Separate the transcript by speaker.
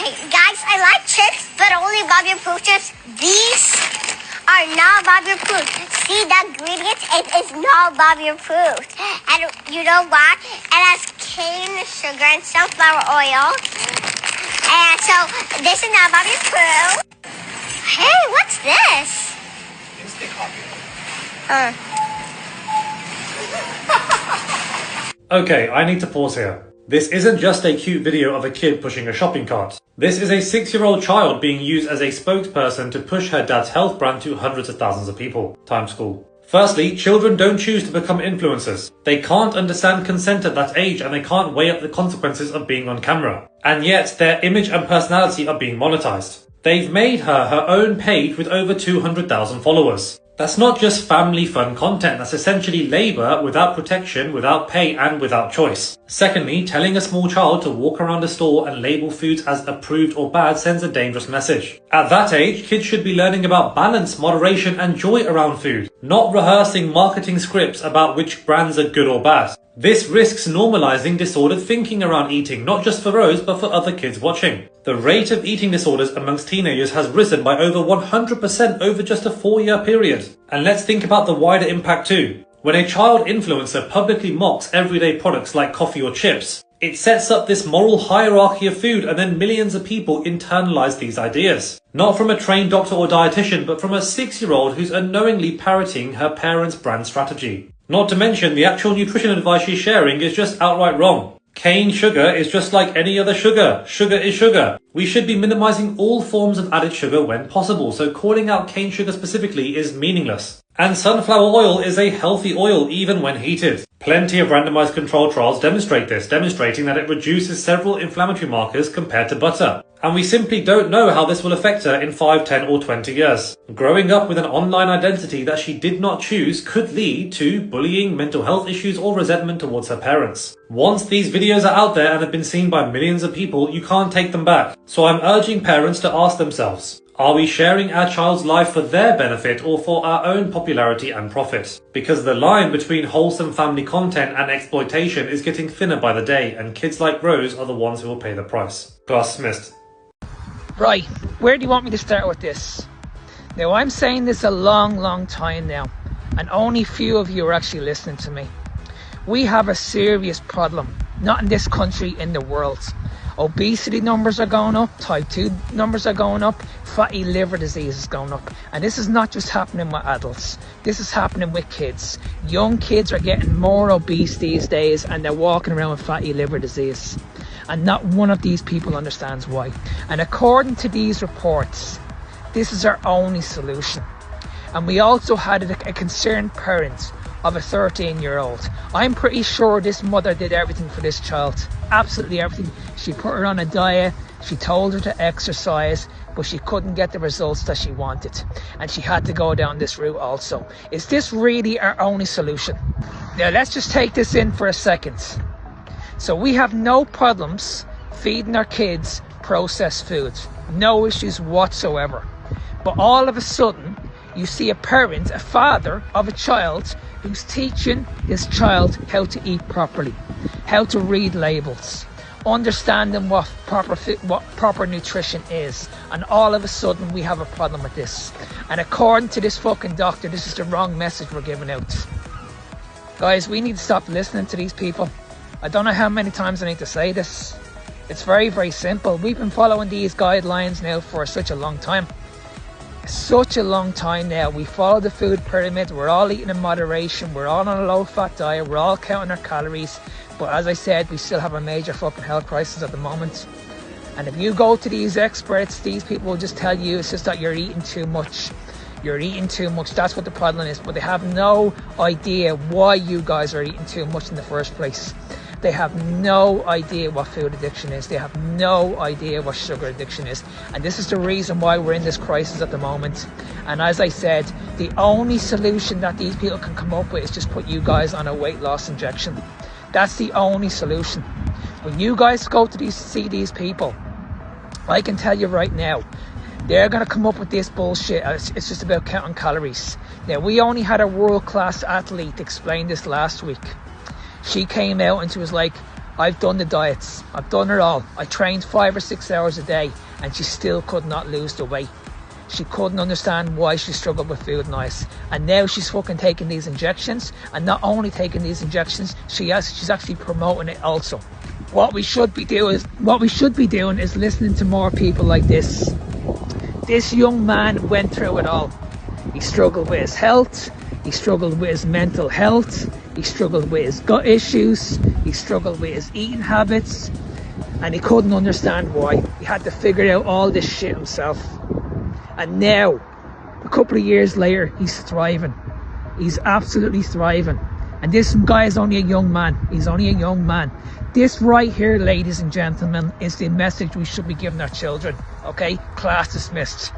Speaker 1: Guys, I like chips, but only Bobby approved chips. These are not Bobby approved. See the ingredients? It is not Bobby approved. And you know what? It has cane sugar and sunflower oil. And so this is not Bobby approved. Hey, what's this?
Speaker 2: Instant coffee.
Speaker 3: Okay, I need to pause here. This isn't just a cute video of a kid pushing a shopping cart. This is a 6-year-old child being used as a spokesperson to push her dad's health brand to hundreds of thousands of people. Time school. Firstly, children don't choose to become influencers. They can't understand consent at that age and they can't weigh up the consequences of being on camera. And yet, their image and personality are being monetized. They've made her own page with over 200,000 followers. That's not just family fun content, that's essentially labour without protection, without pay and without choice. Secondly, telling a small child to walk around a store and label foods as approved or bad sends a dangerous message. At that age, kids should be learning about balance, moderation and joy around food, not rehearsing marketing scripts about which brands are good or bad. This risks normalizing disordered thinking around eating, not just for Rose, but for other kids watching. The rate of eating disorders amongst teenagers has risen by over 100% over just a 4-year period. And let's think about the wider impact too. When a child influencer publicly mocks everyday products like coffee or chips, it sets up this moral hierarchy of food and then millions of people internalize these ideas. Not from a trained doctor or dietitian, but from a 6-year-old who's unknowingly parroting her parents' brand strategy. Not to mention, the actual nutrition advice she's sharing is just outright wrong. Cane sugar is just like any other sugar. Sugar is sugar. We should be minimizing all forms of added sugar when possible, so calling out cane sugar specifically is meaningless. And sunflower oil is a healthy oil even when heated. Plenty of randomized control trials demonstrate this, demonstrating that it reduces several inflammatory markers compared to butter. And we simply don't know how this will affect her in 5, 10 or 20 years. Growing up with an online identity that she did not choose could lead to bullying, mental health issues or resentment towards her parents. Once these videos are out there and have been seen by millions of people, you can't take them back. So I'm urging parents to ask themselves, are we sharing our child's life for their benefit or for our own popularity and profit? Because the line between wholesome family content and exploitation is getting thinner by the day, and kids like Rose are the ones who will pay the price. Class dismissed.
Speaker 2: Right, where do you want me to start with this? Now, I'm saying this a long time now, and only few of you are actually listening to me. We have a serious problem, not in this country, in the world. Obesity numbers are going up, type 2 numbers are going up, fatty liver disease is going up. And this is not just happening with adults, this is happening with kids. Young kids are getting more obese these days and they're walking around with fatty liver disease. And not one of these people understands why. And according to these reports, this is our only solution. And we also had a concerned parent of a 13-year-old. I'm pretty sure this mother did everything for this child. Absolutely everything. She put her on a diet, she told her to exercise, but she couldn't get the results that she wanted. And she had to go down this route also. Is this really our only solution? Now let's just take this in for a second. So we have no problems feeding our kids processed foods. No issues whatsoever. But all of a sudden, you see a parent, a father of a child who's teaching his child how to eat properly, how to read labels, understanding what proper nutrition is. And all of a sudden we have a problem with this. And according to this fucking doctor, this is the wrong message we're giving out. Guys, we need to stop listening to these people. I don't know how many times I need to say this. It's very simple. We've been following these guidelines now for such a long time. Such a long time now. We follow the food pyramid. We're all eating in moderation. We're all on a low-fat diet. We're all counting our calories. But as I said, we still have a major fucking health crisis at the moment. And if you go to these experts, these people will just tell you it's just that you're eating too much. You're eating too much. That's what the problem is. But they have no idea why you guys are eating too much in the first place. They have no idea what food addiction is. They have no idea what sugar addiction is. And this is the reason why we're in this crisis at the moment. And as I said, the only solution that these people can come up with is just put you guys on a weight loss injection. That's the only solution. When you guys go to see these people, I can tell you right now, they're going to come up with this bullshit. It's just about counting calories. Now, we only had a world-class athlete explain this last week. She came out and she was like, I've done the diets. I've done it all. I trained 5 or 6 hours a day and she still could not lose the weight. She couldn't understand why she struggled with food and ice. And now she's fucking taking these injections. And not only taking these injections, she's actually promoting it also. What we should be doing is listening to more people like this. This young man went through it all. He struggled with his health. He struggled with his mental health. He struggled with his gut issues. He struggled with his eating habits. And he couldn't understand why. He had to figure out all this shit himself. And now, a couple of years later, he's thriving. He's absolutely thriving. And this guy is only a young man. He's only a young man. This right here, ladies and gentlemen, is the message we should be giving our children. Okay? Class dismissed.